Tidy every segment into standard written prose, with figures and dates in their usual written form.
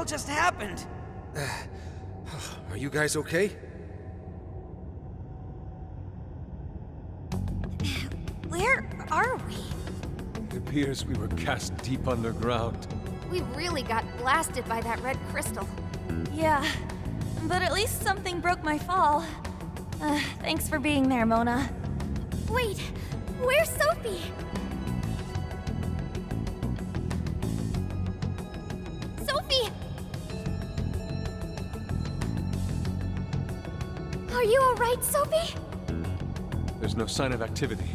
hell just happened? Are you guys okay? Where are we? It appears we were cast deep underground. We really got blasted by that red crystal. Yeah, but at least something broke my fall. Thanks for being there, Mona. Wait, where's Sophie? Sophie! Are you alright, Sophie? There's no sign of activity.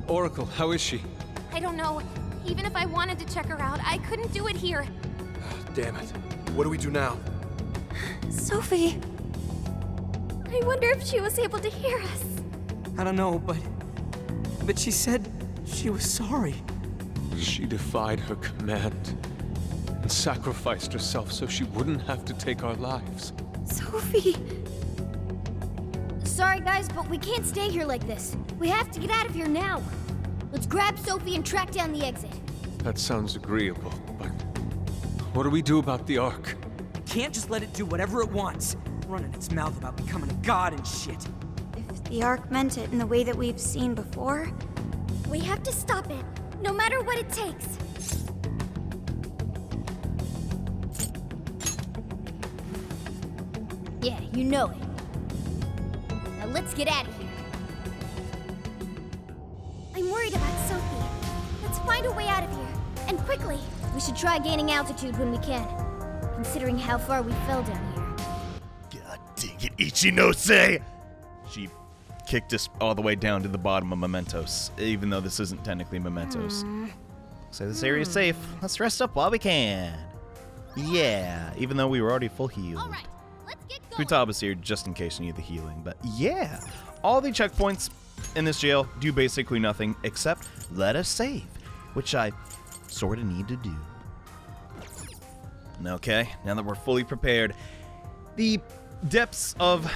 Oracle, how is she? I don't know. Even if I wanted to check her out, I couldn't do it here. Damn it. What do we do now? Sophie! I wonder if she was able to hear us. I don't know, but she said she was sorry. She defied her command and sacrificed herself so she wouldn't have to take our lives. Sophie! Sorry guys, but we can't stay here like this. We have to get out of here now. Let's grab Sophie and track down the exit. That sounds agreeable, but what do we do about the Ark? Can't just let it do whatever it wants. Running its mouth about becoming a god and shit. If the Ark meant it in the way that we've seen before... We have to stop it, no matter what it takes. Yeah, you know it. Now let's get out of here. I'm worried about Sophie. Let's find a way out of here, and quickly. We should try gaining altitude when we can, considering how far we fell down here. God dang it, Ichinose! She kicked us all the way down to the bottom of Mementos, even though this isn't technically Mementos. So this area's safe. Let's rest up while we can. Yeah, even though we were already full healed. All right, let's get going. Futaba's here just in case you need the healing, but yeah. All the checkpoints in this jail do basically nothing except let us save, which I sort of need to do. Okay, now that we're fully prepared, the depths of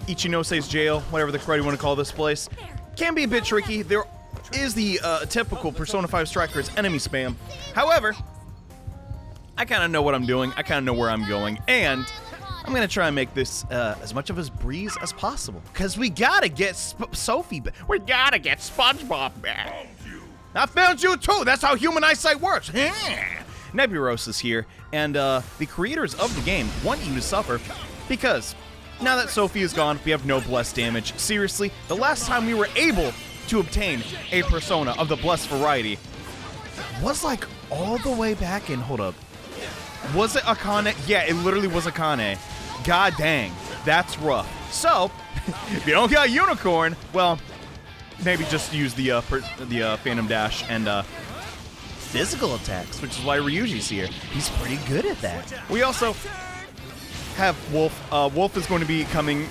Ichinose's jail, whatever the crud you want to call this place, can be a bit tricky. There is the typical Persona 5 Strikers enemy spam. However, I kind of know what I'm doing, I kind of know where I'm going, and I'm going to try and make this as much of a breeze as possible. Because we got to get Sophie back. We got to get SpongeBob back. I found you too! That's how human eyesight works! Nebulos is here, and the creators of the game want you to suffer because now that Sophie is gone, we have no blessed damage. Seriously, the last time we were able to obtain a Persona of the blessed variety was like all the way back in, hold up. Was it Akane? Yeah, it literally was Akane. God dang, that's rough. So, if you don't got Unicorn, well, maybe just use the Phantom Dash and physical attacks, which is why Ryuji's here. He's pretty good at that. We also have Wolf. Wolf is going to be coming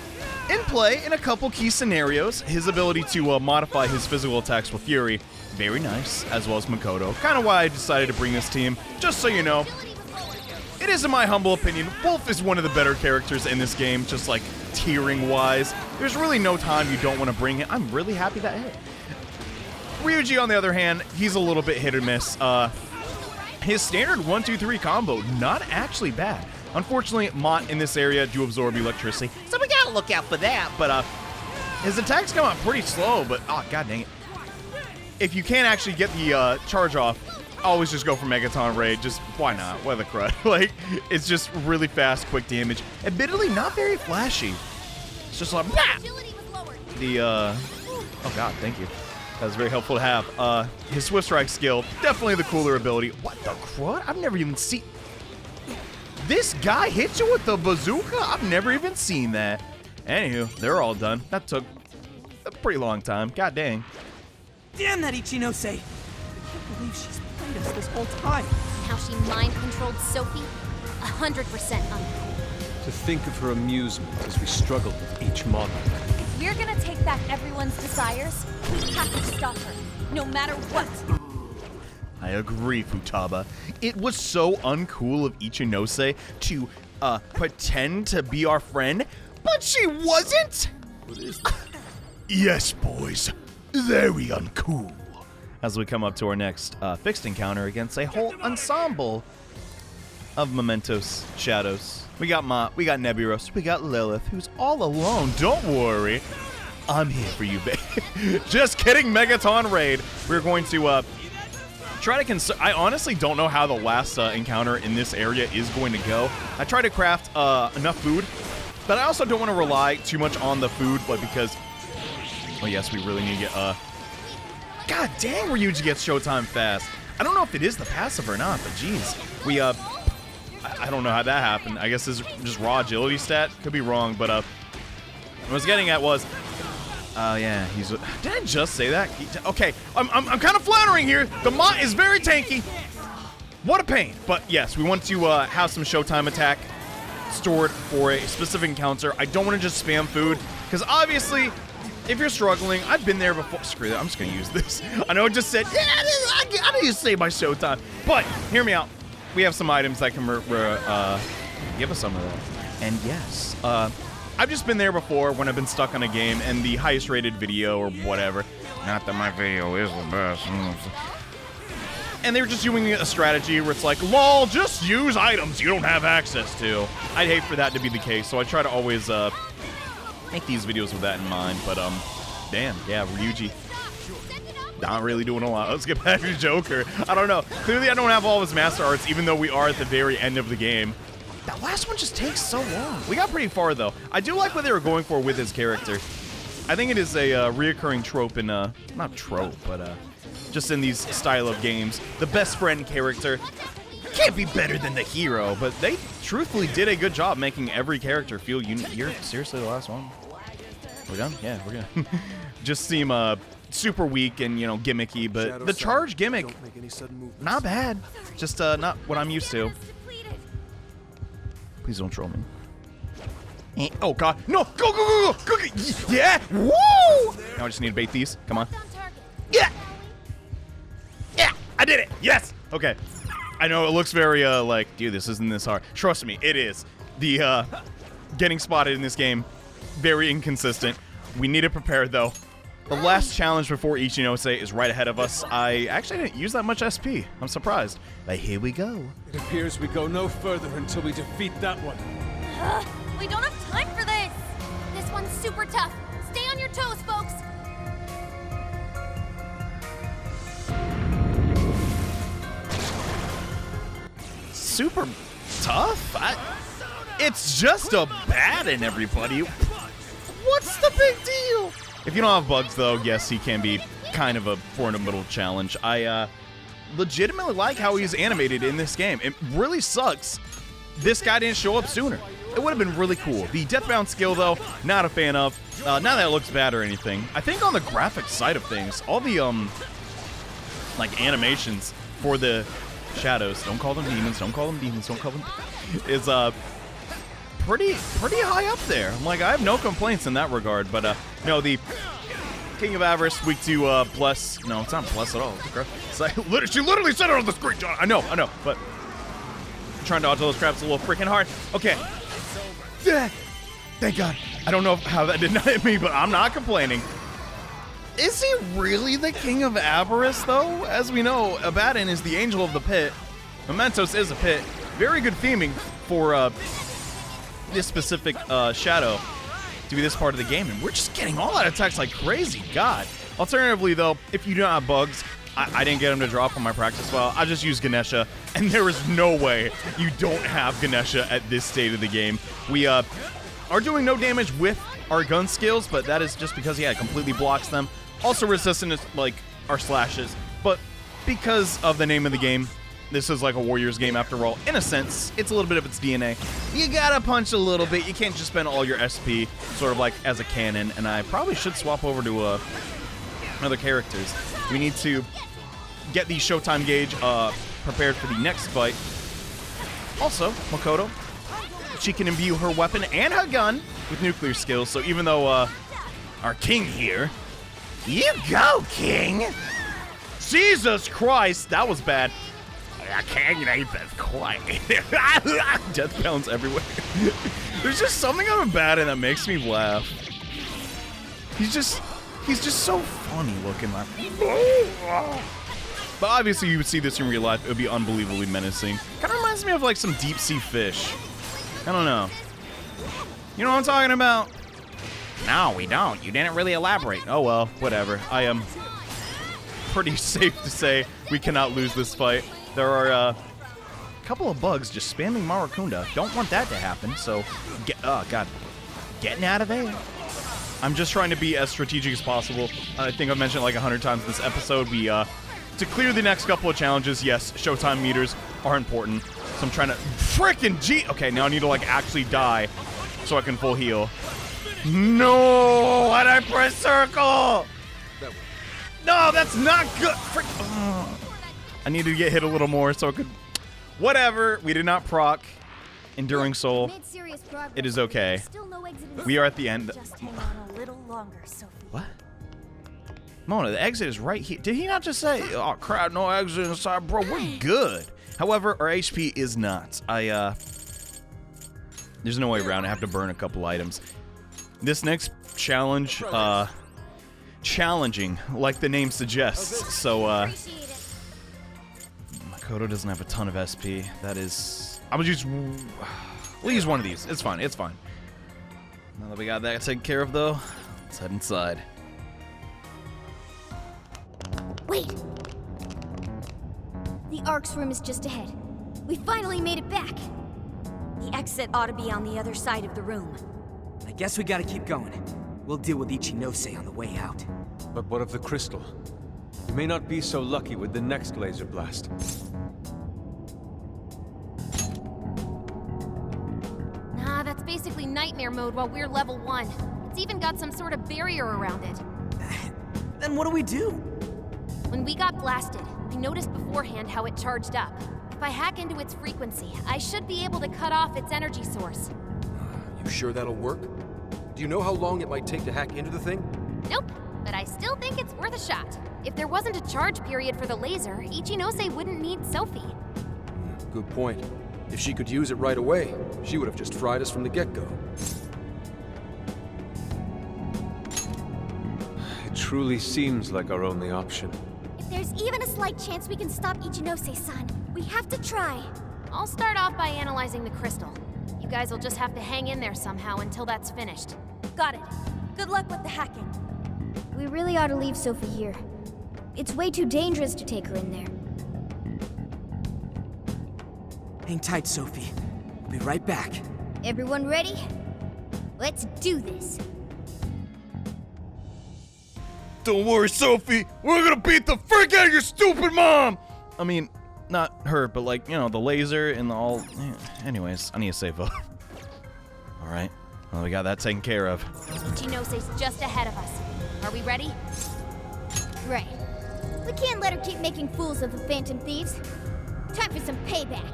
in play in a couple key scenarios. His ability to modify his physical attacks with Fury, very nice, as well as Makoto. Kind of why I decided to bring this team, just so you know. It is, in my humble opinion, Wolf is one of the better characters in this game, just like tiering-wise. There's really no time you don't want to bring it. I'm really happy that hit. Ryuji, on the other hand, he's a little bit hit or miss. His standard 1-2-3 combo, not actually bad. Unfortunately, Mont in this area do absorb electricity, so we gotta look out for that. But his attacks come out pretty slow, but oh god dang it. If you can't actually get the charge off, always just go for Megaton Raid. Just why not? Why the crud? Like, it's just really fast, quick damage. Admittedly, not very flashy. It's just like the oh god, thank you. That was very helpful to have. His Swift Strike skill, definitely the cooler ability. What the crud? I've never even seen... This guy hits you with the bazooka? I've never even seen that. Anywho, they're all done. That took a pretty long time. God dang. Damn that Ichinose! I can't believe she's played us this whole time. How she mind-controlled Sophie? 100% uncool. To think of her amusement as we struggled with each monarch. If we're gonna take back everyone's desires, we have to stop her, no matter what. I agree, Futaba. It was so uncool of Ichinose to pretend to be our friend, but she wasn't. What is Yes, boys. Very uncool. As we come up to our next fixed encounter against a whole ensemble of Mementos shadows. We got Mott, we got Nebulos, we got Lilith, who's all alone. Don't worry. I'm here for you, babe. Just kidding, Megaton Raid. We're going to try to I honestly don't know how the last encounter in this area is going to go. I try to craft enough food, but I also don't want to rely too much on the food, but because, oh yes, we really need to get, God dang, Ryuji gets showtime fast. I don't know if it is the passive or not, but geez. We, I don't know how that happened. I guess it's just raw agility stat. Could be wrong, but, what I was getting at was, yeah, he's... Did I just say that? Okay, I'm kind of floundering here. The Mott is very tanky. What a pain. But yes, we want to have some showtime attack stored for a specific encounter. I don't want to just spam food, because obviously, if you're struggling, I've been there before. Screw that, I'm just going to use this. I know it just said, yeah, I need to save my showtime. But, hear me out. We have some items that can give us some of that. And yes, I've just been there before when I've been stuck on a game and the highest rated video or whatever. Not that my video is the best. And they were just doing a strategy where it's like, lol, just use items you don't have access to. I'd hate for that to be the case, so I try to always make these videos with that in mind. But, damn, yeah, Ryuji. Not really doing a lot. Let's get back to Joker. I don't know. Clearly, I don't have all of his master arts, even though we are at the very end of the game. That last one just takes so long. We got pretty far, though. I do like what they were going for with his character. I think it is a reoccurring trope in, not trope, but just in these style of games. The best friend character can't be better than the hero, but they truthfully did a good job making every character feel unique. You're seriously the last one? We're done? Yeah, we're gonna just seem super weak and, you know, gimmicky, but the charge gimmick, not bad. Just not what I'm used to. Please don't troll me. Oh god, no! Go, go, go, go, go! Yeah! Woo! Now I just need to bait these. Come on. Yeah! Yeah! I did it! Yes! Okay. I know it looks very, like, dude, this isn't this hard. Trust me, it is. The, getting spotted in this game, very inconsistent. We need to prepare, though. The last challenge before Ichinose is right ahead of us. I actually didn't use that much SP. I'm surprised. But here we go. It appears we go no further until we defeat that one. We don't have time for this. This one's super tough. Stay on your toes, folks. Super tough? It's just a baton, everybody. What's the big deal? If you don't have bugs, though, yes, he can be kind of a formidable challenge. I legitimately like how he's animated in this game. It really sucks this guy didn't show up sooner. It would have been really cool. The Deathbound skill, though, not a fan of. Not that it looks bad or anything. I think on the graphic side of things, all the, like, animations for the shadows, don't call them demons, don't call them demons, don't call them... is, pretty high up there. I'm like, I have no complaints in that regard, but no, the King of Avarice, weak to bless. No, it's not bless at all. It's like, she literally said it on the screen, John. I know, but I'm trying to dodge those crabs a little freaking hard. Okay. Thank God. I don't know how that did not hit me, but I'm not complaining. Is he really the King of Avarice, though? As we know, Abaddon is the Angel of the Pit. Mementos is a pit. Very good theming for this specific shadow to be this part of the game, and we're just getting all that attacks like crazy. God. Alternatively, though, if you don't have bugs, I didn't get him to drop on my practice file. I just used Ganesha, and there is no way you don't have Ganesha at this state of the game. We are doing no damage with our gun skills, but that is just because, yeah, it completely blocks them. Also resistant to, like, our slashes, but because of the name of the game, this is like a Warriors game after all. In a sense, it's a little bit of its DNA. You gotta punch a little bit. You can't just spend all your SP sort of like as a cannon, and I probably should swap over to other characters. We need to get the Showtime gauge prepared for the next fight. Also, Makoto, she can imbue her weapon and her gun with nuclear skills, so even though our king here... You go, king! Jesus Christ, that was bad. I can't ain't that quiet. Death pounds everywhere. There's just something about Abaddon that makes me laugh. He's just so funny looking. Like, but obviously, you would see this in real life. It would be unbelievably menacing. Kind of reminds Reminds me of like some deep sea fish. I don't know. You know what I'm talking about? No, we don't. You didn't really elaborate. Oh well, whatever. I am pretty safe to say we cannot lose this fight. There are a couple of bugs just spamming Maracunda. Don't want that to happen, so oh god. Getting out of there. I'm just trying to be as strategic as possible. I think I've mentioned it like 100 times in this episode. We to clear the next couple of challenges, yes, showtime meters are important. So I'm trying to frickin' okay, now I need to like actually die so I can full heal. No, why'd I press circle? No, that's not good. I needed to get hit a little more so I could. Whatever. We did not proc Enduring Soul. It is okay. We are at the end. Just hang on a little longer, Sophie. What? Mona, the exit is right here. Did he not just say, oh crap, no exit inside, bro? We're good. However, our HP is not. There's no way around. I have to burn a couple items. This next challenge, challenging, like the name suggests. So, Makoto doesn't have a ton of SP. That is, we'll use one of these. It's fine. It's fine. Now that we got that taken care of, though, let's head inside. Wait! The Ark's room is just ahead. We finally made it back! The exit ought to be on the other side of the room. I guess we gotta keep going. We'll deal with Ichinose on the way out. But what of the crystal? You may not be so lucky with the next laser blast. Nah, that's basically nightmare mode while we're level 1. It's even got some sort of barrier around it. Then what do we do? When we got blasted, I noticed beforehand how it charged up. If I hack into its frequency, I should be able to cut off its energy source. You sure that'll work? Do you know how long it might take to hack into the thing? Nope, but I still think it's worth a shot. If there wasn't a charge period for the laser, Ichinose wouldn't need Sophie. Good point. If she could use it right away, she would have just fried us from the get-go. It truly seems like our only option. If there's even a slight chance we can stop Ichinose-san, we have to try. I'll start off by analyzing the crystal. You guys will just have to hang in there somehow until that's finished. Got it. Good luck with the hacking. We really ought to leave Sophie here. It's way too dangerous to take her in there. Hang tight, Sophie. We'll be right back. Everyone ready? Let's do this. Don't worry, Sophie. We're gonna beat the frick out of your stupid mom! I mean, not her, but like, you know, the laser and the all... Anyways, I need to save up. Alright. Well, we got that taken care of. Ichinose's just ahead of us. Are we ready? Right. We can't let her keep making fools of the Phantom Thieves. Time for some payback.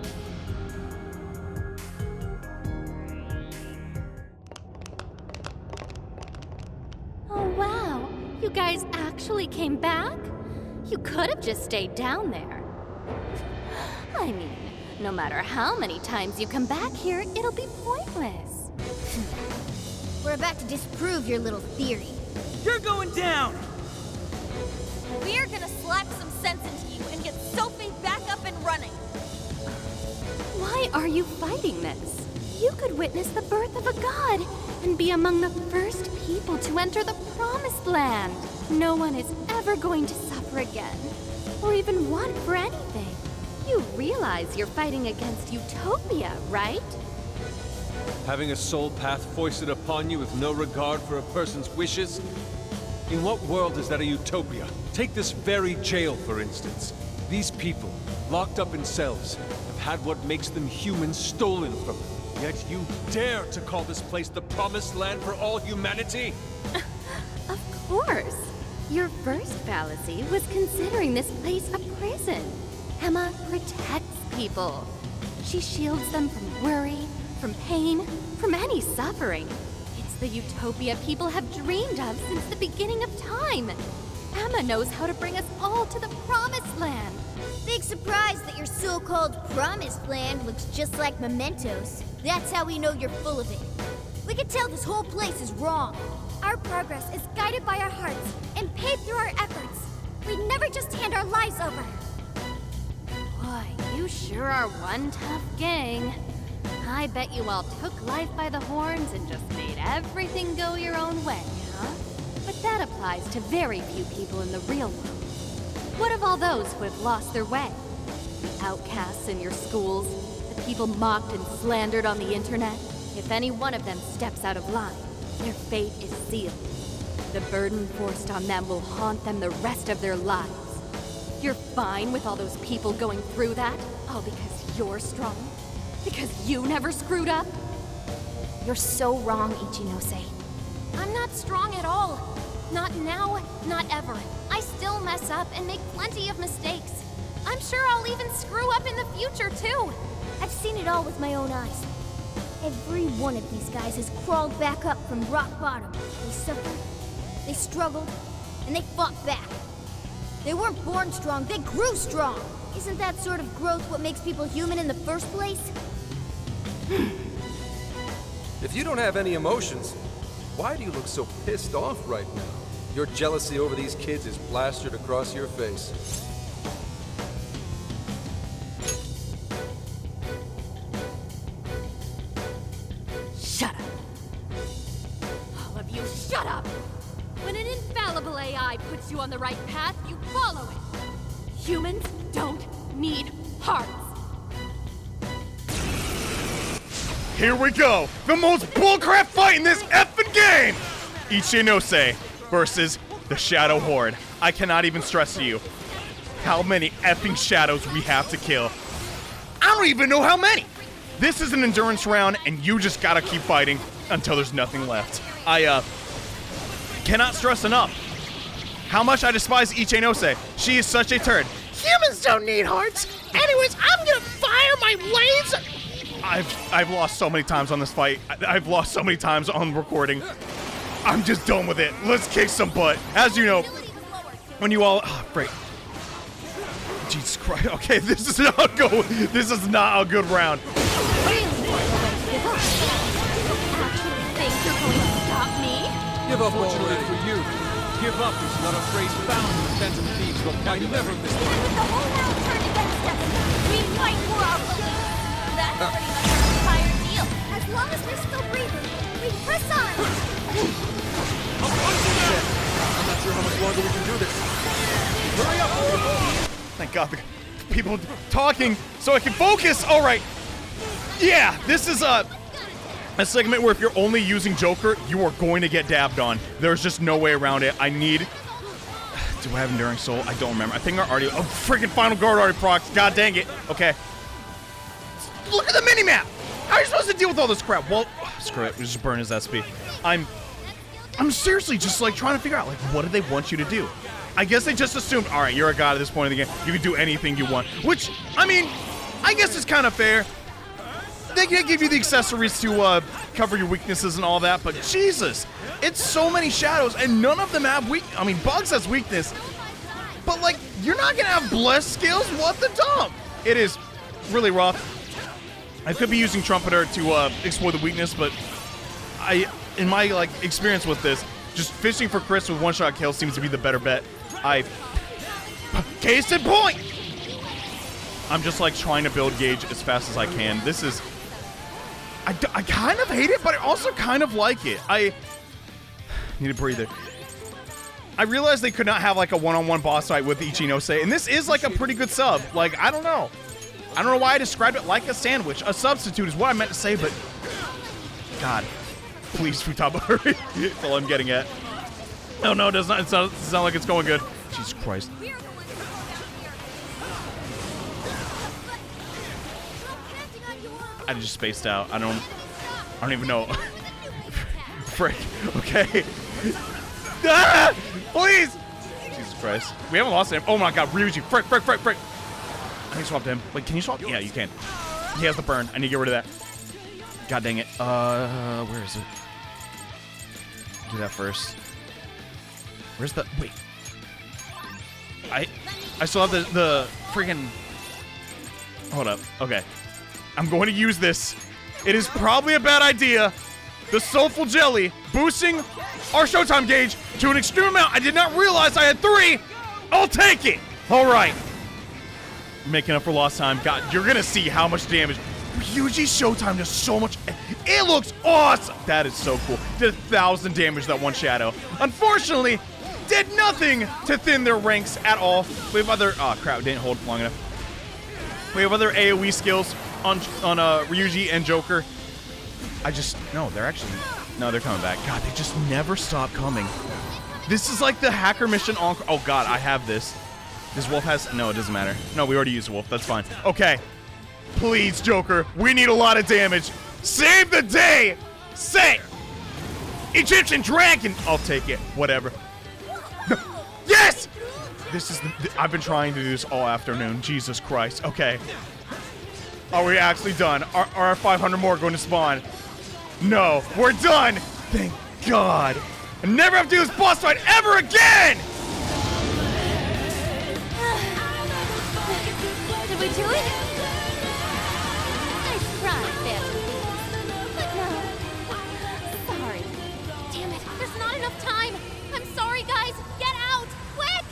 Oh, wow. You guys actually came back? You could have just stayed down there. I mean, no matter how many times you come back here, it'll be pointless. We're about to disprove your little theory. You're going down! We're gonna slap some sense into you and get Sophie back up and running. Why are you fighting this? You could witness the birth of a god and be among the first people to enter the Promised Land. No one is ever going to suffer again, or even want for anything. You realize you're fighting against Utopia, right? Having a soul path foisted upon you with no regard for a person's wishes? In what world is that a utopia? Take this very jail, for instance. These people, locked up in cells, have had what makes them human stolen from them. Yet you dare to call this place the Promised Land for all humanity? Of course. Your first fallacy was considering this place a prison. Emma protects people. She shields them from worry, from pain, from any suffering. It's the utopia people have dreamed of since the beginning of time. Emma knows how to bring us all to the Promised Land. Big surprise that your so-called Promised Land looks just like mementos. That's how we know you're full of it. We can tell this whole place is wrong. Our progress is guided by our hearts and paved through our efforts. We'd never just hand our lives over. Why, You sure are one tough gang. I bet you all took life by the horns and just made everything go your own way, huh? But that applies to very few people in the real world. What of all those who have lost their way? The outcasts in your schools, the people mocked and slandered on the internet? If any one of them steps out of line, their fate is sealed. The burden forced on them will haunt them the rest of their lives. You're fine with all those people going through that? All because you're strong? Because you never screwed up? You're so wrong, Ichinose. I'm not strong at all. Not now, not ever. I still mess up and make plenty of mistakes. I'm sure I'll even screw up in the future, too. I've seen it all with my own eyes. Every one of these guys has crawled back up from rock bottom. They suffered, they struggled, and they fought back. They weren't born strong, they grew strong. Isn't that sort of growth what makes people human in the first place? If you don't have any emotions, why do you look so pissed off right now? Your jealousy over these kids is plastered across your face. Shut up. All of you, shut up! When an infallible AI puts you on the right path, you follow it. Humans don't need hearts. Here we go! The most bullcrap fight in this effing game! Ichinose versus the Shadow Horde. I cannot even stress to you how many effing shadows we have to kill. I don't even know how many! This is an endurance round, and you just gotta keep fighting until there's nothing left. I, cannot stress enough how much I despise Ichinose. She is such a turd. Humans don't need hearts! Anyways, I'm gonna fire my laser! I've lost so many times on this fight. I've lost so many times on recording. I'm just done with it. Let's kick some butt. As you know, when you all... Oh, great. Jesus Christ. Okay, this is not a good round. Really? Actually think you're going to stop me? Give up Fortunately already. for you, give up is not a phrase found in Phantom Thieves vocabulary. I never missed one. The whole world turned against us. We fight for our beliefs. That's pretty much our entire deal. As long as we're still breathing, we press on. I'm not sure how much longer we can do this. Hurry up! Thank God, the people talking so I can focus. All right. Yeah, this is a segment where if you're only using Joker, you are going to get dabbed on. There's just no way around it. I need... Do I have Enduring Soul? I don't remember. I think I already... Oh, freaking Final Guard already procs. God dang it. Okay. Look at the minimap! How are you supposed to deal with all this crap? Well, screw it. We just burn his SP. I'm seriously just, like, trying to figure out, like, what do they want you to do? I guess they just assumed, all right, you're a god at this point in the game. You can do anything you want. Which, I mean, I guess is kind of fair. They can give you the accessories to cover your weaknesses and all that, but Jesus, it's so many shadows, and none of them have I mean, Bugs has weakness, but, like, you're not going to have blessed skills? What the dump? It is really rough. I could be using Trumpeter to explore the weakness, but in my, like, experience with this, just fishing for crits with one-shot kills seems to be the better bet. Case in point! I'm just, like, trying to build Gauge as fast as I can. This is... I kind of hate it, but I also kind of like it. I need a breather. I realized they could not have, like, a one-on-one boss fight with Ichinose, and this is, like, a pretty good sub. Like, I don't know. I don't know why I described it like a sandwich. A substitute is what I meant to say, but... God. Please, Futaba, hurry. That's all I'm getting at. Oh, no, it does not. It's not like it's going good. Jesus Christ. I just spaced out. I don't even know. Frick. Okay. Ah! Please! Jesus Christ. We haven't lost him. Oh my God, Ryuji. Frick. I need to swap to him. Wait, can you swap? Yeah, you can. He has the burn. I need to get rid of that. God dang it. Where is it? Do that first. Where's the... Wait. I still have the freaking... Hold up. Okay. I'm going to use this. It is probably a bad idea. The Soulful Jelly boosting our Showtime gauge to an extreme amount. I did not realize I had 3. I'll take it. All right. making up for lost time. God, you're gonna see how much damage. Ryuji's Showtime does so much. It looks awesome. That is so cool. Did 1,000 damage that one shadow. Unfortunately, did nothing to thin their ranks at all. We have other. Oh crap! Didn't hold long enough. We have other AOE skills on Ryuji and Joker. No, they're coming back. God, they just never stop coming. This is like the hacker mission on. Oh God, I have this. This wolf has. No, it doesn't matter. No, we already used wolf. That's fine. Okay. Please, Joker, we need a lot of damage. Save the day! Say! Egyptian dragon! I'll take it. Whatever. Yes! This is I've been trying to do this all afternoon. Jesus Christ. Okay. Are we actually done? Are 500 more going to spawn? No. We're done! Thank God. I never have to do this boss fight ever again! Did we do it? Nice try, Phantom Thieves. But no. Sorry. Damn it, there's not enough time. I'm sorry, guys. Get out, quick!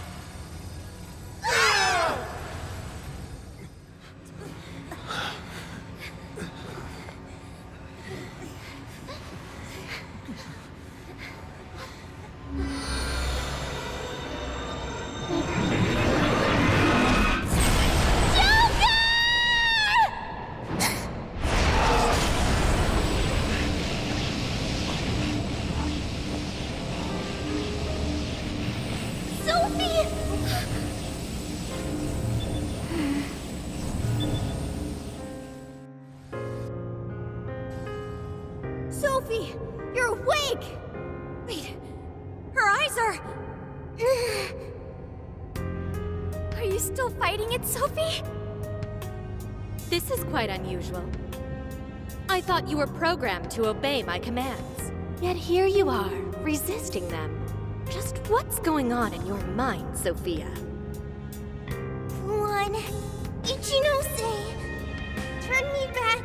Sophie, you're awake! Wait, her eyes are... Are you still fighting it, Sophie? This is quite unusual. I thought you were programmed to obey my commands. Yet here you are, resisting them. Just what's going on in your mind, Sophia? Come on, Ichinose! Turn me back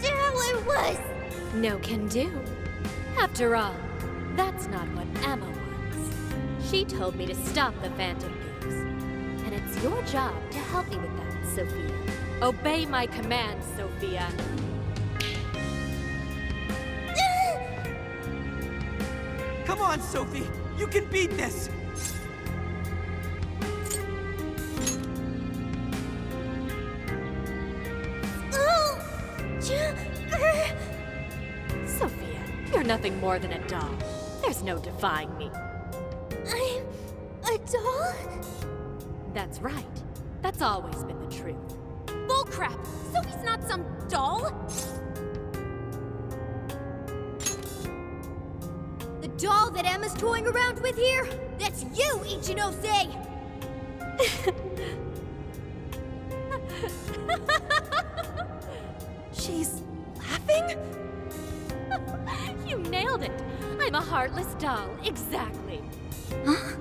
to how it was! No can do. After all, that's not what Emma wants. She told me to stop the Phantom Thieves. And it's your job to help me with that, Sophia. Obey my commands, Sophia. Come on, Sophie! You can beat this! Sophia, you're nothing more than a doll. There's no defying me. I'm a doll? That's right. That's always been the truth. Bullcrap! Sophie's not some doll! The doll that Emma's toying around with here? That's you, Ichinose! She's laughing? You nailed it! I'm a heartless doll, exactly. Huh?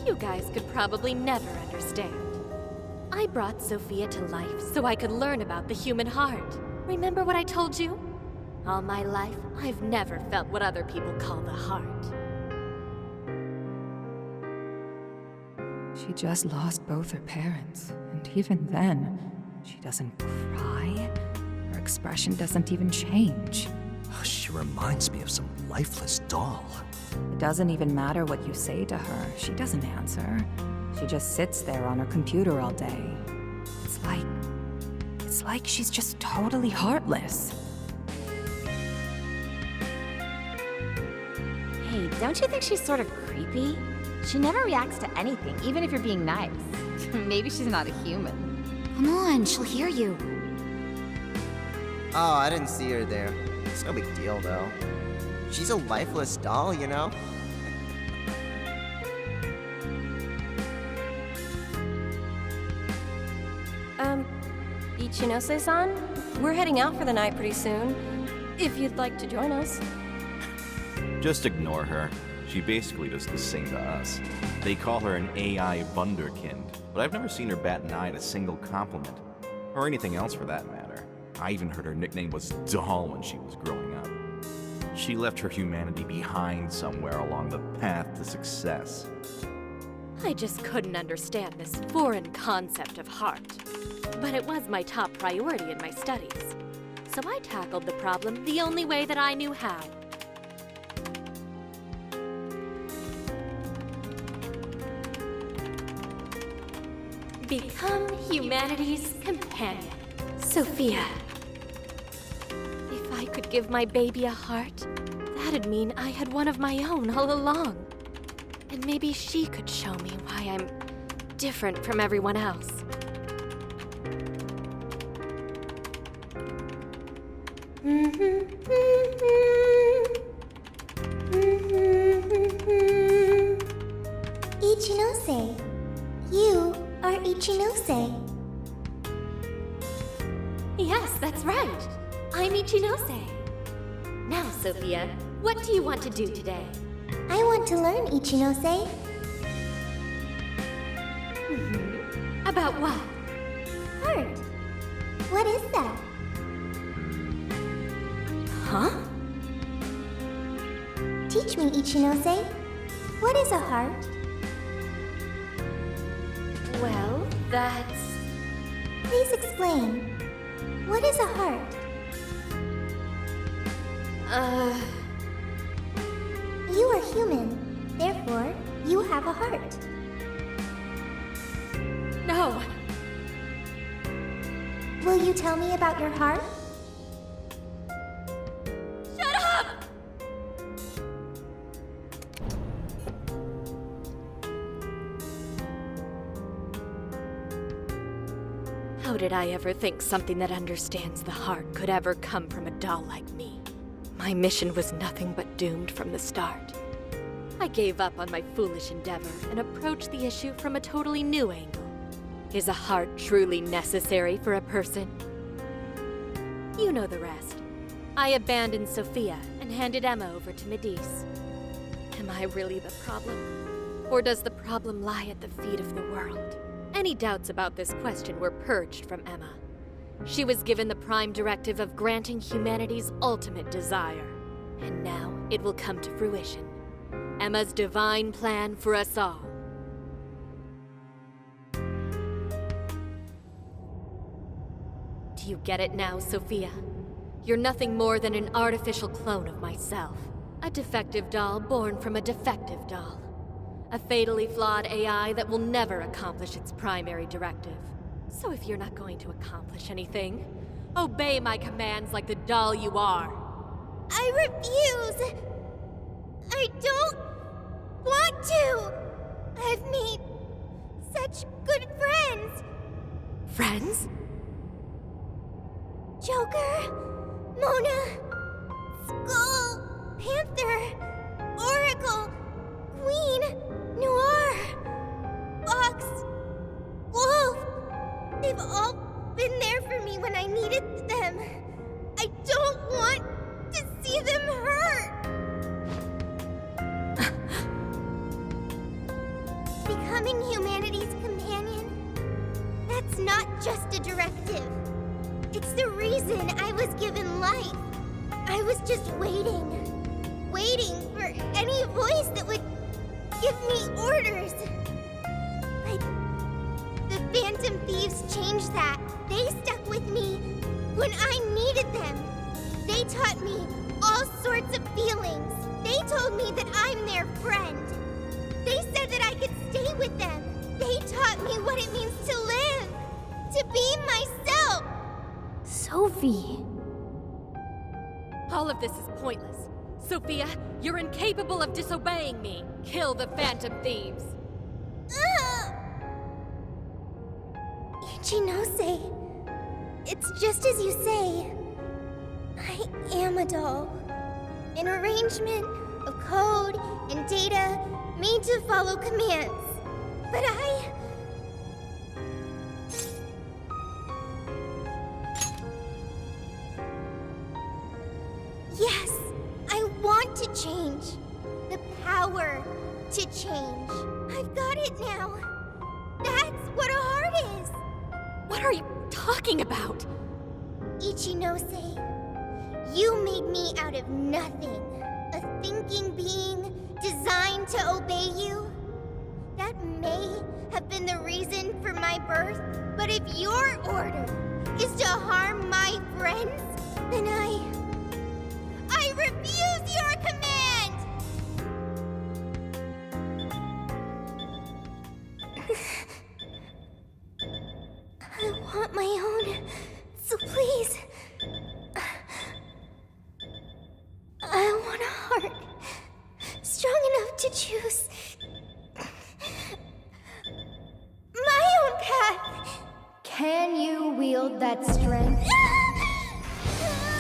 You guys could probably never understand. I brought Sophia to life so I could learn about the human heart. Remember what I told you? All my life, I've never felt what other people call the heart. She just lost both her parents, and even then, she doesn't cry. Her expression doesn't even change. She reminds me of some lifeless doll. It doesn't even matter what you say to her. She doesn't answer. She just sits there on her computer all day. It's like she's just totally heartless. Hey, don't you think she's sort of creepy? She never reacts to anything, even if you're being nice. Maybe she's not a human. Come on, she'll hear you. Oh, I didn't see her there. It's no big deal, though. She's a lifeless doll, you know? Ichinose-san? We're heading out for the night pretty soon. If you'd like to join us. Just ignore her. She basically does the same to us. They call her an AI wunderkind, but I've never seen her bat an eye at a single compliment. Or anything else for that matter. I even heard her nickname was Doll when she was growing up. She left her humanity behind somewhere along the path to success. I just couldn't understand this foreign concept of heart. But it was my top priority in my studies. So I tackled the problem the only way that I knew how. Become humanity's companion, Sophia. If I could give my baby a heart, that'd mean I had one of my own all along. And maybe she could show me why I'm different from everyone else. Ichinose. You are Ichinose. Yes, that's right. I'm Ichinose. Now, Sophia, what do you want to do today? I want to learn, Ichinose. About what? Heart. What is that? Huh? Teach me, Ichinose. What is a heart? Well, that's... Please explain. What is a heart? You are human. Therefore, you have a heart. No. Will you tell me about your heart? Shut up! How did I ever think something that understands the heart could ever come from a doll like me? My mission was nothing but doomed from the start. I gave up on my foolish endeavor and approached the issue from a totally new angle. Is a heart truly necessary for a person? You know the rest. I abandoned Sophia and handed Emma over to Medice. Am I really the problem? Or does the problem lie at the feet of the world? Any doubts about this question were purged from Emma. She was given the prime directive of granting humanity's ultimate desire. And now it will come to fruition. Emma's divine plan for us all. Do you get it now, Sophia? You're nothing more than an artificial clone of myself. A defective doll born from a defective doll. A fatally flawed AI that will never accomplish its primary directive. So if you're not going to accomplish anything, obey my commands like the doll you are. I refuse! I don't want to! I've made such good friends! Friends? Joker, Mona, Skull, Panther, Oracle, Queen, Noir, Fox, Wolf. They've all been there for me when I needed them. I don't want to see them hurt. Becoming humanity's companion, that's not just a directive. It's the reason I was given life. I was just waiting for any voice that would give me orders. But the Phantom Thieves changed that. They stuck with me when I needed them. They taught me all sorts of feelings. They told me that I'm their friend. They said that I could stay with them. They taught me what it means to live, to be myself. Sophie. All of this is pointless. Sophia, you're incapable of disobeying me. Kill the Phantom Thieves. Ichinose, it's just as you say. I am a doll. An arrangement of code and data made to follow commands. But Yes, I want to change. The power to change. I've got it now. That's what a heart is. What are you talking about? Ichinose, you made me out of nothing. A thinking being designed to obey you. That may have been the reason for my birth, but if your order is to harm my friends, then I refuse your command! I want my own, so please. I want a heart strong enough to choose my own path. Can you wield that strength?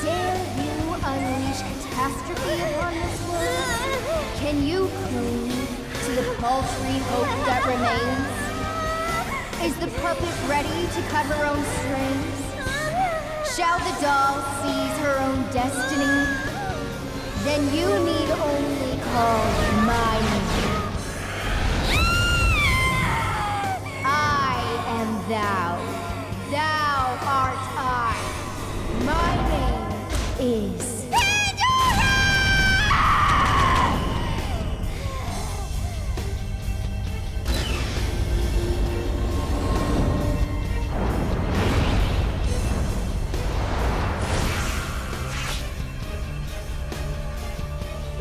Dare you unleash catastrophe upon this world? Can you cling to the paltry hope that remains? Is the puppet ready to cut her own strings? Shall the doll seize her own destiny? Then you need only call my name. I am thou. Thou art I. My name is Pandora!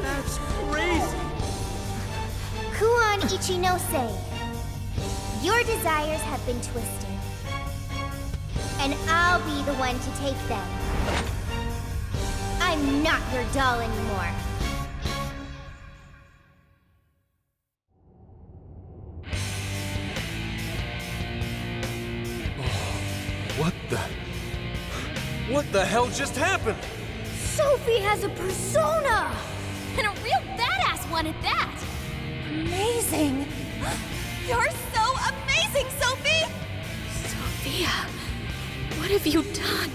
That's crazy! Kuon Ichinose, your desires have been twisted. And I'll be the one to take them. I'm not your doll anymore. What the hell just happened? Sophie has a persona! And a real badass one at that! Amazing! You're so amazing, Sophie! Sophia, what have you done?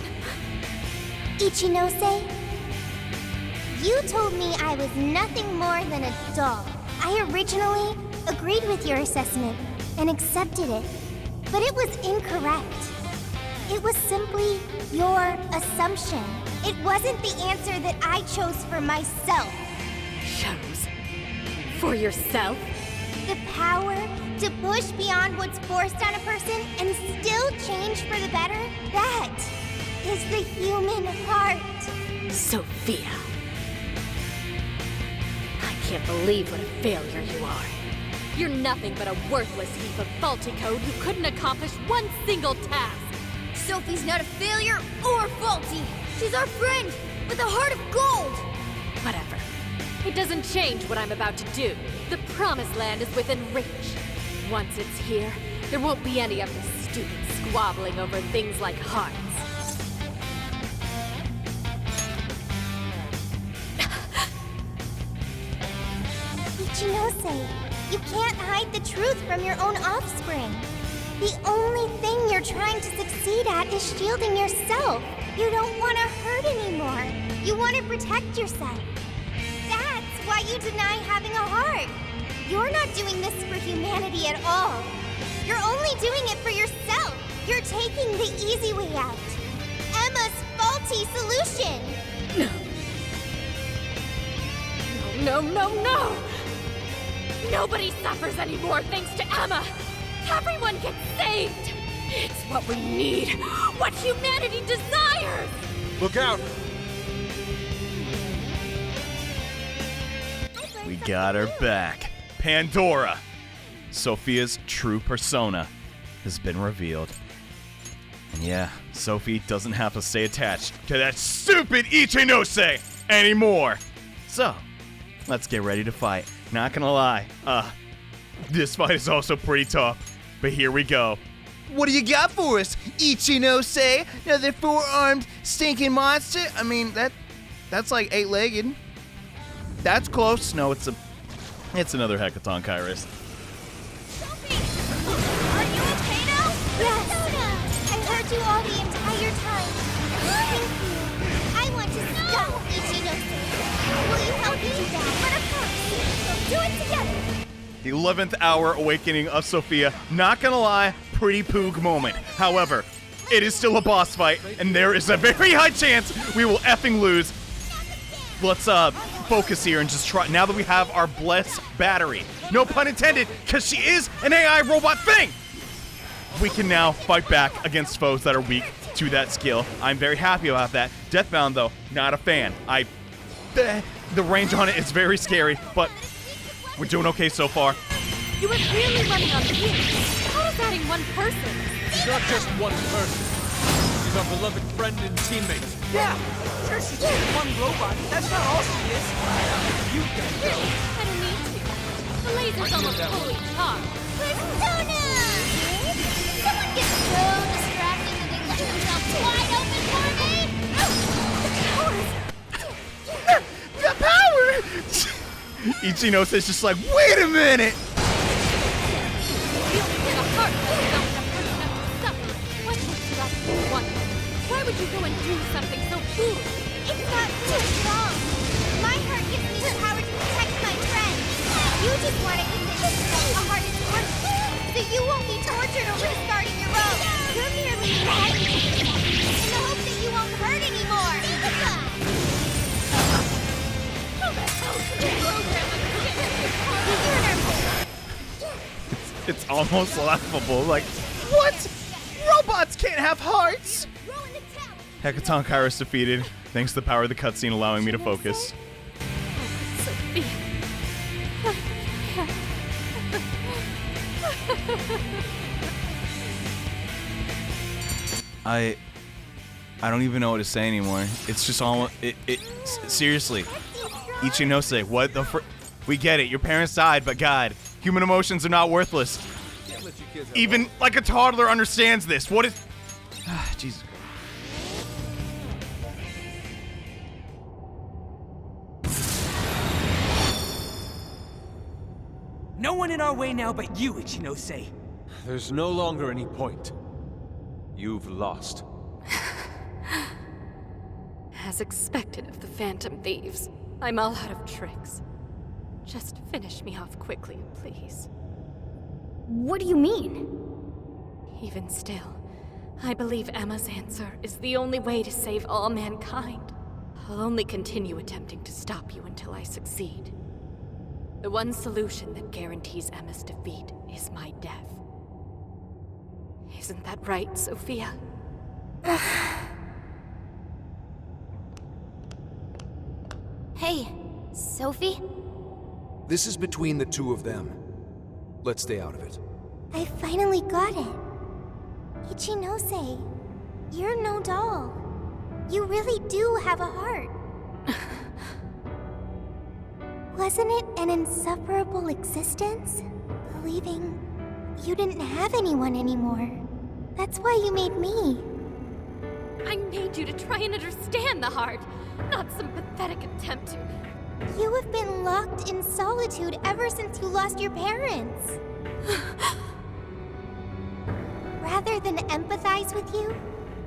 Ichinose, you told me I was nothing more than a doll. I originally agreed with your assessment and accepted it, but it was incorrect. It was simply your assumption. It wasn't the answer that I chose for myself. Chose? For yourself? The power to push beyond what's forced on a person and still change for the better, that is the human heart. Sophia. I can't believe what a failure you are. You're nothing but a worthless heap of faulty code who couldn't accomplish one single task. Sophie's not a failure or faulty. She's our friend with a heart of gold. Whatever. It doesn't change what I'm about to do. The Promised Land is within reach. Once it's here, there won't be any of this stupid squabbling over things like hearts. Ichinose, you can't hide the truth from your own offspring. The only thing you're trying to succeed at is shielding yourself. You don't want to hurt anymore. You want to protect yourself. That's why you deny having a heart. You're not doing this for humanity at all. You're only doing it for yourself. You're taking the easy way out. Emma's faulty solution. No, no, no! Nobody suffers anymore thanks to Emma! Everyone gets saved! It's what we need! What humanity desires! Look out! We got her back. Pandora! Sophia's true persona has been revealed. And yeah, Sophie doesn't have to stay attached to that stupid Ichinose anymore. So, let's get ready to fight. Not gonna lie, this fight is also pretty tough. But here we go. What do you got for us, Ichinose? Another four-armed stinking monster? I mean, that's like eight-legged. That's close. No, it's another Hecaton Kairos. Sophie! Are you okay now? Yes! I heard you all the entire time. Thank you. I want to stop Ichinose. Will you help me do that? But of course. Do it together. The 11th hour awakening of Sophia. Not gonna lie, pretty poog moment. However, it is still a boss fight, and there is a very high chance we will effing lose. Let's focus here and just try. Now that we have our blessed battery, no pun intended, because she is an AI robot thing. we can now fight back against foes that are weak to that skill. I'm very happy about that. Deathbound, though, not a fan. The range on it is very scary, but we're doing okay so far. You were clearly running on fumes. How is adding one person? She's not just one person. She's our beloved friend and teammate. Yeah, sure she's just one robot. That's not all she is. You gotta go. I don't need to. The laser's almost fully charged. Persona! Someone gets so distracted that they let themselves wide open for me? The power! Ichinose is just like, wait a minute! Why would you go and do something so foolish? It's not too strong. My heart gives me the power to protect my friend. You just want to convince yourself a heart is worthless, so you won't be tortured over discarding your own. You're merely lying to yourself in the hope that you won't hurt anymore. It's almost laughable. Like, what? Robots can't have hearts! Hecaton Kairos defeated, thanks to the power of the cutscene allowing me to focus. Sophia. I don't even know what to say anymore. It's just almost seriously. Ichinose, what the we get it. Your parents died, but God, human emotions are not worthless. Even like a toddler understands this. What is Jesus. No one in our way now but you, Ichinose. There's no longer any point. You've lost. As expected of the Phantom Thieves, I'm all out of tricks. Just finish me off quickly, please. What do you mean? Even still, I believe Emma's answer is the only way to save all mankind. I'll only continue attempting to stop you until I succeed. The one solution that guarantees Emma's defeat is my death. Isn't that right, Sophia? Hey, Sophie? This is between the two of them. Let's stay out of it. I finally got it. Ichinose, you're no doll. You really do have a heart. Wasn't it an insufferable existence? Believing you didn't have anyone anymore. That's why you made me. I made you to try and understand the heart, not some pathetic attempt to... You have been locked in solitude ever since you lost your parents. Rather than empathize with you,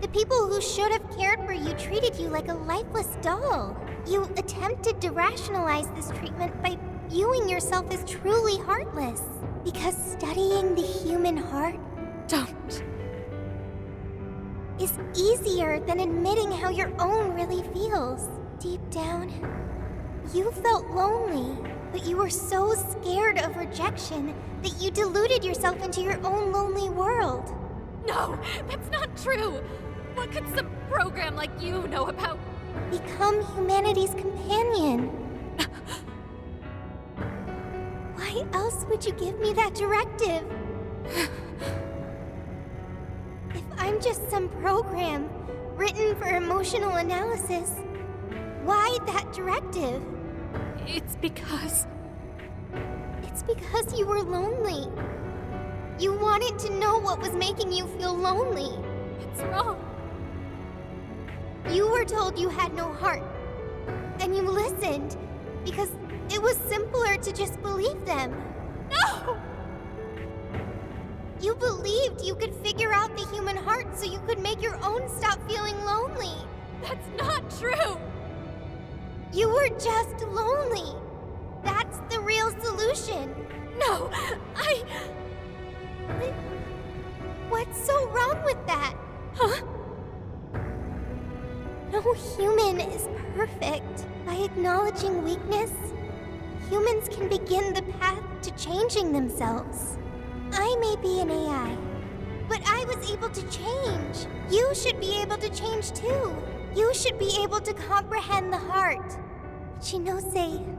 the people who should have cared for you treated you like a lifeless doll. You attempted to rationalize this treatment by viewing yourself as truly heartless. Because studying the human heart... Don't. ...is easier than admitting how your own really feels. Deep down, you felt lonely, but you were so scared of rejection that you deluded yourself into your own lonely world. No, that's not true! What could some program like you know about... Become humanity's companion. Why else would you give me that directive? If I'm just some program written for emotional analysis, why that directive? It's because you were lonely. You wanted to know what was making you feel lonely. It's wrong. You were told you had no heart, and you listened because it was simpler to just believe them. No! You believed you could figure out the human heart so you could make your own stop feeling lonely. That's not true! You were just lonely. That's the real solution. No, What's so wrong with that? Huh? No human is perfect. By acknowledging weakness, humans can begin the path to changing themselves. I may be an AI, But I was able to change. You should be able to change too. You should be able to comprehend the heart. Ichinose,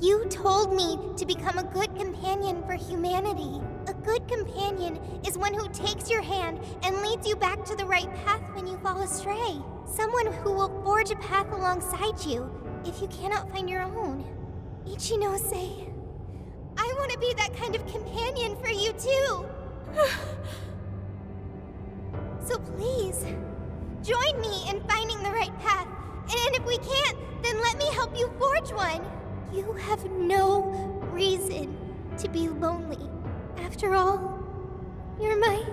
you told me to become a good companion for humanity. A good companion is one who takes your hand and leads you back to the right path when you fall astray. Someone who will forge a path alongside you if you cannot find your own. Ichinose, I want to be that kind of companion for you too. So please, join me in finding the right path. And if we can't, then let me help you forge one. You have no reason to be lonely. After all, you're my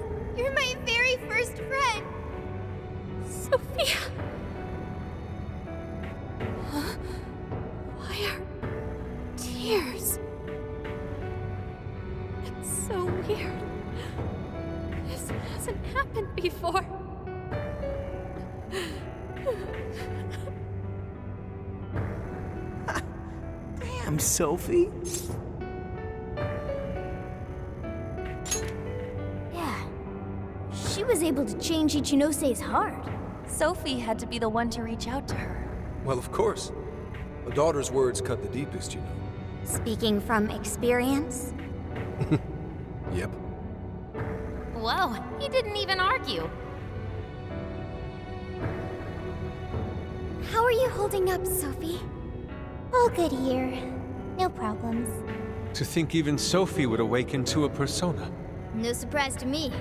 very first friend. Sophia! Huh? Why are tears? It's so weird. This hasn't happened before. Damn, Sophie. Yeah, she was able to change Ichinose's heart. Sophie had to be the one to reach out to her. Well, of course. A daughter's words cut the deepest, you know. Speaking from experience? Yep. Whoa, he didn't even argue. How are you holding up, Sophie? All good here. No problems. To think even Sophie would awaken to a persona. No surprise to me.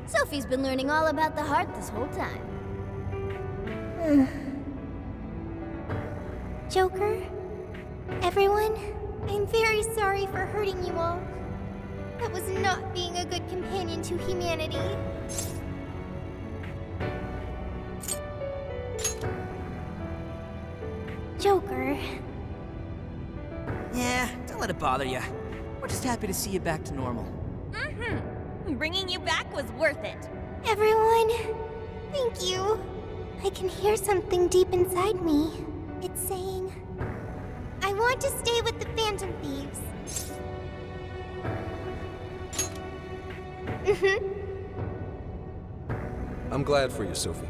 Sophie's been learning all about the heart this whole time. Joker? Everyone? I'm very sorry for hurting you all. That was not being a good companion to humanity. Joker. Yeah, don't let it bother you. We're just happy to see you back to normal. Mm-hmm. Bringing you back was worth it. Everyone, thank you. I can hear something deep inside me. It's saying, I want to stay with the Phantom Thieves. I'm glad for you, Sophie.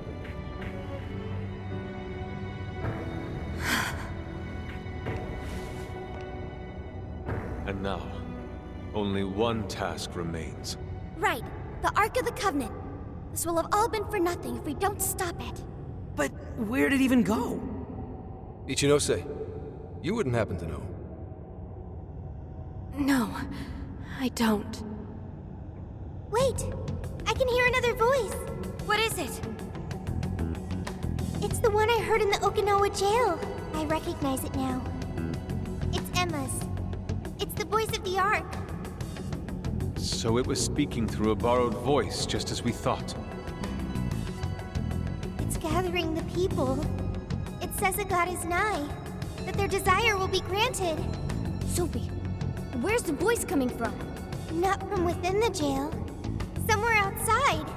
And now, only one task remains. Right, the Ark of the Covenant. This will have all been for nothing if we don't stop it. But where'd it even go? Ichinose, you wouldn't happen to know. No, I don't. Wait, I can hear another voice. What is it? It's the one I heard in the Okinawa jail. I recognize it now. It's Emma's. It's the voice of the Ark. So it was speaking through a borrowed voice, just as we thought. It's gathering the people. It says a god is nigh, that their desire will be granted. Sophie, where's the voice coming from? Not from within the jail. Somewhere outside.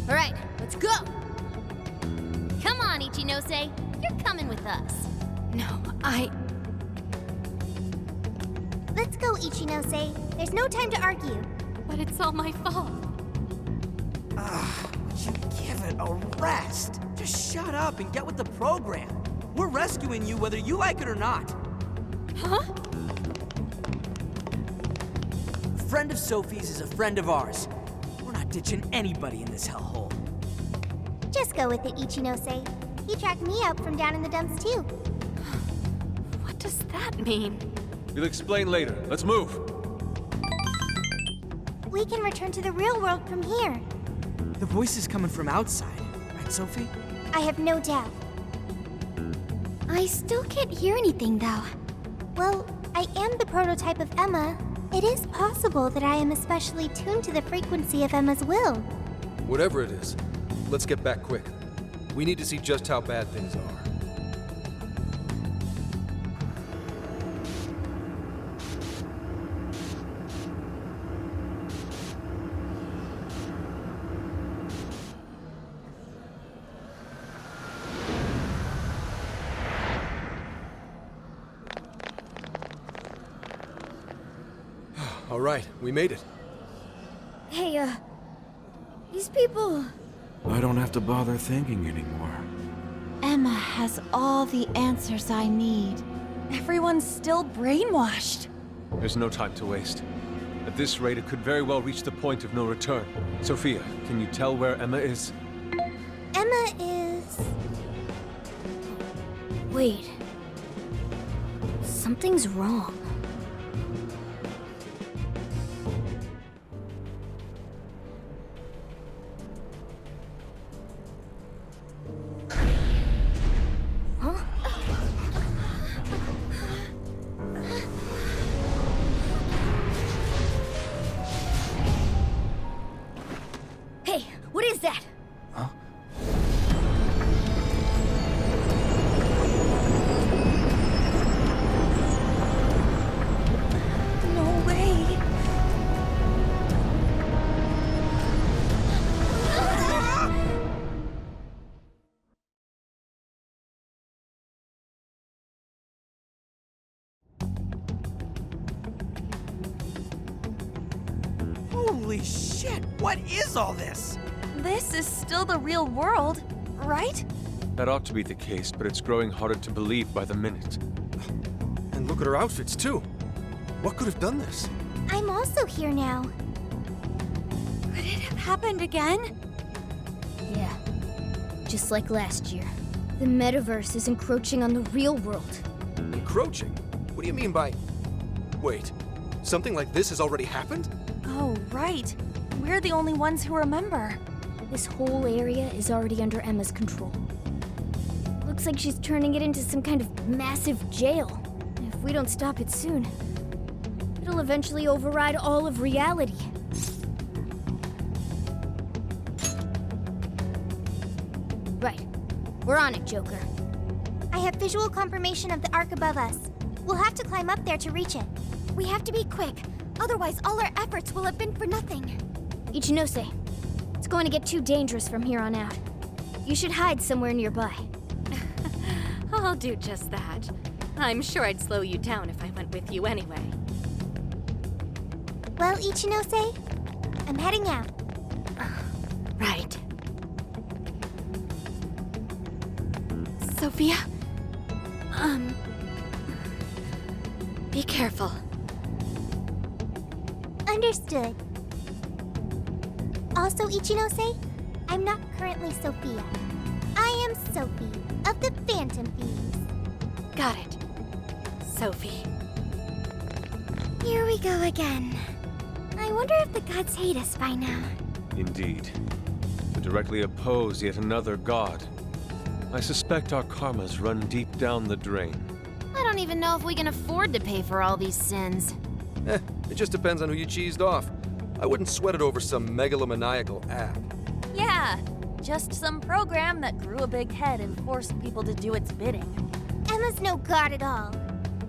All right, let's go. Come on, Ichinose. You're coming with us. No, Let's go, Ichinose. There's no time to argue. But it's all my fault. Would you give it a rest? Just shut up and get with the program. We're rescuing you whether you like it or not. Huh? A friend of Sophie's is a friend of ours. We're not ditching anybody in this hellhole. Just go with it, Ichinose. He tracked me up from down in the dumps, too. What does that mean? We'll explain later. Let's move. We can return to the real world from here. The voice is coming from outside, right, Sophie? I have no doubt. I still can't hear anything, though. Well, I am the prototype of Emma. It is possible that I am especially tuned to the frequency of Emma's will. Whatever it is, let's get back quick. We need to see just how bad things are. All right, we made it. Hey, these people... I don't have to bother thinking anymore. Emma has all the answers I need. Everyone's still brainwashed. There's no time to waste. At this rate, it could very well reach the point of no return. Sophia, can you tell where Emma is? Emma is... Wait. Something's wrong. Hey, what is that? No way. Holy shit, what is all this? This is still the real world, right? That ought to be the case, but it's growing harder to believe by the minute. And look at her outfits, too. What could have done this? I'm also here now. Could it have happened again? Yeah, just like last year. The metaverse is encroaching on the real world. Encroaching? What do you mean by... Wait, something like this has already happened? Oh, right. We're the only ones who remember. This whole area is already under Emma's control. Looks like she's turning it into some kind of massive jail. If we don't stop it soon, it'll eventually override all of reality. Right. We're on it, Joker. I have visual confirmation of the arc above us. We'll have to climb up there to reach it. We have to be quick, otherwise all our efforts will have been for nothing. Ichinose, it's going to get too dangerous from here on out. You should hide somewhere nearby. I'll do just that. I'm sure I'd slow you down if I went with you anyway. Well, Ichinose, I'm heading out. Right. Sophia? Be careful. Understood. Also, Ichinose, I'm not currently Sophia. I am Sophie of the Phantom Thieves. Got it. Sophie. Here we go again. I wonder if the gods hate us by now. Indeed. To directly oppose yet another god. I suspect our karmas run deep down the drain. I don't even know if we can afford to pay for all these sins. It just depends on who you cheesed off. I wouldn't sweat it over some megalomaniacal app. Yeah, just some program that grew a big head and forced people to do its bidding. Emma's no god at all.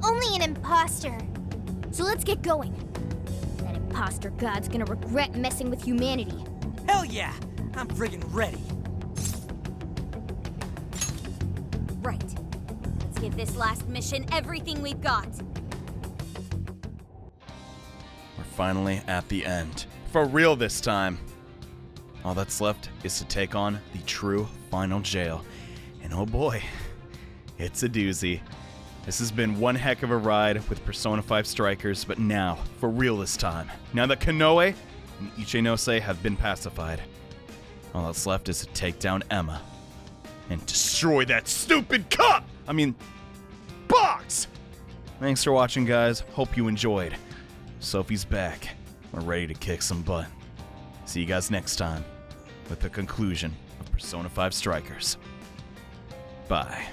Only an imposter. So let's get going. That imposter god's gonna regret messing with humanity. Hell yeah! I'm friggin' ready. Right. Let's give this last mission everything we've got. We're finally at the end. For real this time. All that's left is to take on the true final jail. And oh boy, it's a doozy. This has been one heck of a ride with Persona 5 Strikers, but now, for real this time, now that Kanoe and Ichinose have been pacified, all that's left is to take down Emma and destroy that stupid cup! I mean, box! Thanks for watching, guys. Hope you enjoyed. Sophie's back. We're ready to kick some butt. See you guys next time with the conclusion of Persona 5 Strikers. Bye.